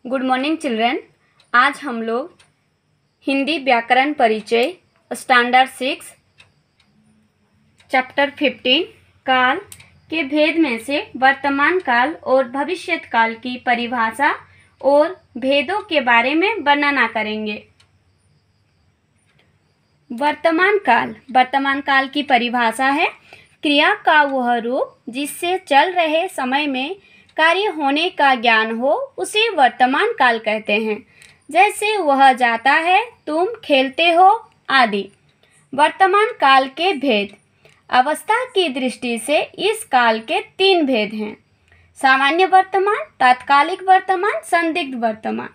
Good morning children. आज हम लोग हिंदी व्याकरण परिचय स्टैंडर्ड 6 चैप्टर 15 काल के भेद में से वर्तमान काल और भविष्यत काल की परिभाषा और भेदों के बारे में वर्णना करेंगे। वर्तमान काल की परिभाषा है क्रिया का वह रूप जिससे चल रहे समय में कार्य होने का ज्ञान हो उसे वर्तमान काल कहते हैं। जैसे वह जाता है, तुम खेलते हो आदि। वर्तमान काल के भेद। अवस्था की दृष्टि से इस काल के 3 भेद हैं: सामान्य वर्तमान, तात्कालिक वर्तमान, संदिग्ध वर्तमान।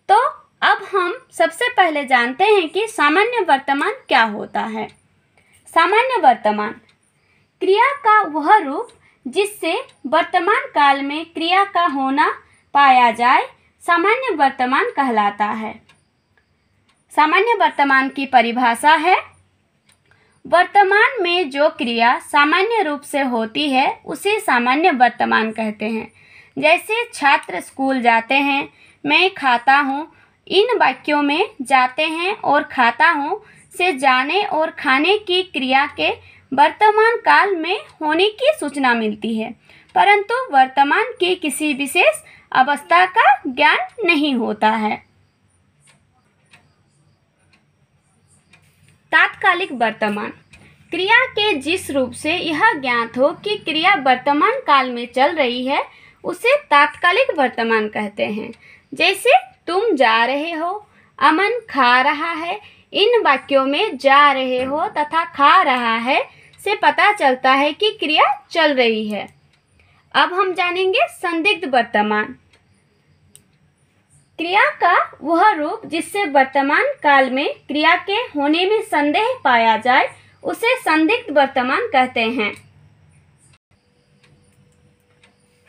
तो अब हम सबसे पहले जानते हैं कि सामान्य वर्तमान क्या होता है। सामान्य वर्तमान क्रिया का वह रूप जिससे वर्तमान काल में क्रिया का होना पाया जाए सामान्य वर्तमान कहलाता है। सामान्य वर्तमान की परिभाषा है वर्तमान में जो क्रिया सामान्य रूप से होती है उसे सामान्य वर्तमान कहते हैं। जैसे छात्र स्कूल जाते हैं, मैं खाता हूँ। इन वाक्यों में जाते हैं और खाता हूँ से जाने और खाने की क्रिया के वर्तमान काल में होने की सूचना मिलती है, परंतु वर्तमान की किसी विशेष अवस्था का ज्ञान नहीं होता है। तात्कालिक वर्तमान क्रिया के जिस रूप से यह ज्ञात हो कि क्रिया वर्तमान काल में चल रही है उसे तात्कालिक वर्तमान कहते हैं। जैसे तुम जा रहे हो, अमन खा रहा है। इन वाक्यों में जा रहे हो तथा खा रहा है से पता चलता है कि क्रिया चल रही है। अब हम जानेंगे संदिग्ध वर्तमान। क्रिया का वह रूप जिससे वर्तमान काल में क्रिया के होने में संदेह पाया जाए उसे संदिग्ध वर्तमान कहते हैं।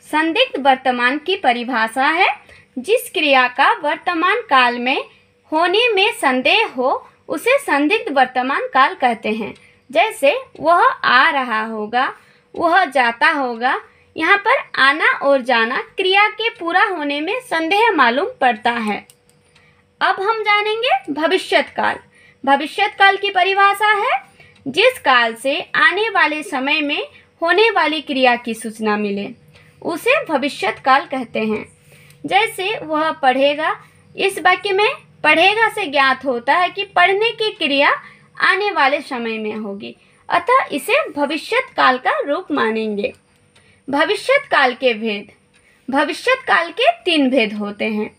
संदिग्ध वर्तमान की परिभाषा है जिस क्रिया का वर्तमान काल में होने में संदेह हो उसे संदिग्ध वर्तमान काल कहते हैं। जैसे वह आ रहा होगा, वह जाता होगा। यहाँ पर आना और जाना क्रिया के पूरा होने में संदेह मालूम पड़ता है। अब हम जानेंगे भविष्यत काल। भविष्यत काल की परिभाषा है जिस काल से आने वाले समय में होने वाली क्रिया की सूचना मिले उसे भविष्यत काल कहते हैं। जैसे वह पढ़ेगा। इस वाक्य में पढ़ेगा से ज्ञात होता है कि पढ़ने की क्रिया आने वाले समय में होगी, अतः इसे भविष्यत काल का रूप मानेंगे। भविष्यत काल के भेद। भविष्यत काल के 3 भेद होते हैं: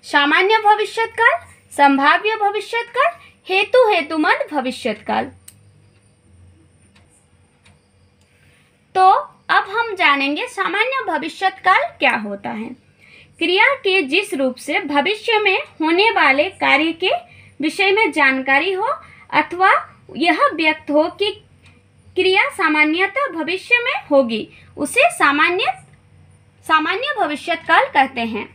सामान्य भविष्यत काल, संभाव्य भविष्यत काल, हेतुमद भविष्यत काल। तो अब हम जानेंगे सामान्य भविष्यत काल क्या होता है। क्रिया के जिस रूप से भविष्य में होने वाले कार्य के विषय में जानकारी हो अथवा यह व्यक्त हो कि क्रिया सामान्यतः भविष्य में होगी उसे सामान्य भविष्यत काल कहते हैं।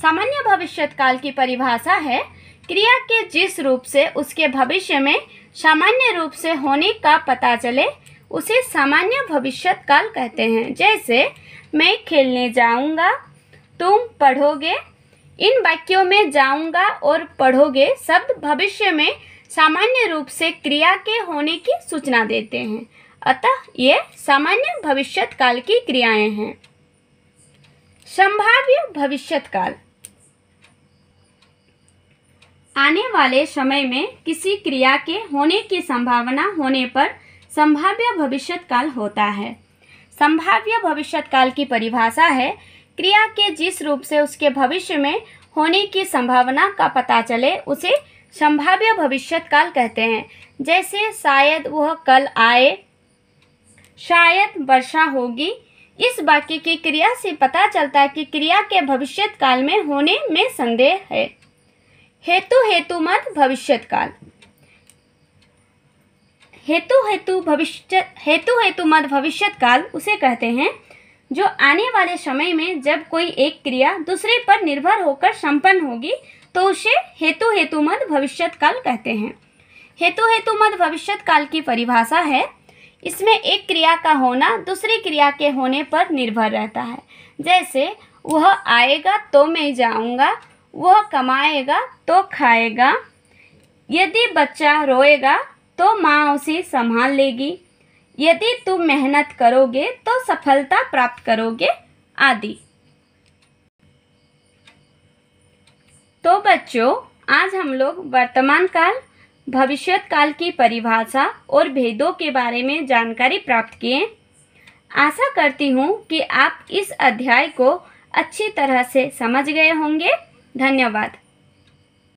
सामान्य भविष्यत काल की परिभाषा है क्रिया के जिस रूप से उसके भविष्य में सामान्य रूप से होने का पता चले उसे सामान्य भविष्यत काल कहते हैं। जैसे मैं खेलने जाऊंगा, तुम पढ़ोगे। इन वाक्यों में जाऊंगा और पढ़ोगे शब्द भविष्य में सामान्य रूप से क्रिया के होने की सूचना देते हैं, अतः ये सामान्य भविष्यत काल की क्रियाएं हैं। संभाव्य भविष्यत काल आने वाले समय में किसी क्रिया के होने की संभावना होने पर संभाव्य भविष्यत काल होता है। संभाव्य भविष्यत काल की परिभाषा है क्रिया के जिस रूप से उसके भविष्य में होने की संभावना का पता चले उसे संभाव्य भविष्यत काल कहते हैं। जैसे शायद वह कल आए, शायद वर्षा होगी। इस वाक्य की क्रिया से पता चलता है कि क्रिया के भविष्यत काल में होने में संदेह है। हेतुमद भविष्यत काल। हेतुमद भविष्यत काल उसे कहते हैं जो आने वाले समय में जब कोई एक क्रिया दूसरे पर निर्भर होकर संपन्न होगी तो उसे हेतुमद भविष्यत काल कहते हैं। हेतुमद भविष्यत काल की परिभाषा है इसमें एक क्रिया का होना दूसरी क्रिया के होने पर निर्भर रहता है। जैसे वह आएगा तो मैं जाऊंगा, वह कमाएगा तो खाएगा, यदि बच्चा रोएगा तो माँ उसे संभाल लेगी, यदि तुम मेहनत करोगे तो सफलता प्राप्त करोगे, आदि। तो बच्चों, आज हम लोग वर्तमान काल, भविष्यत काल की परिभाषा और भेदों के बारे में जानकारी प्राप्त किए। आशा करती हूँ कि आप इस अध्याय को अच्छी तरह से समझ गए होंगे। धन्यवाद।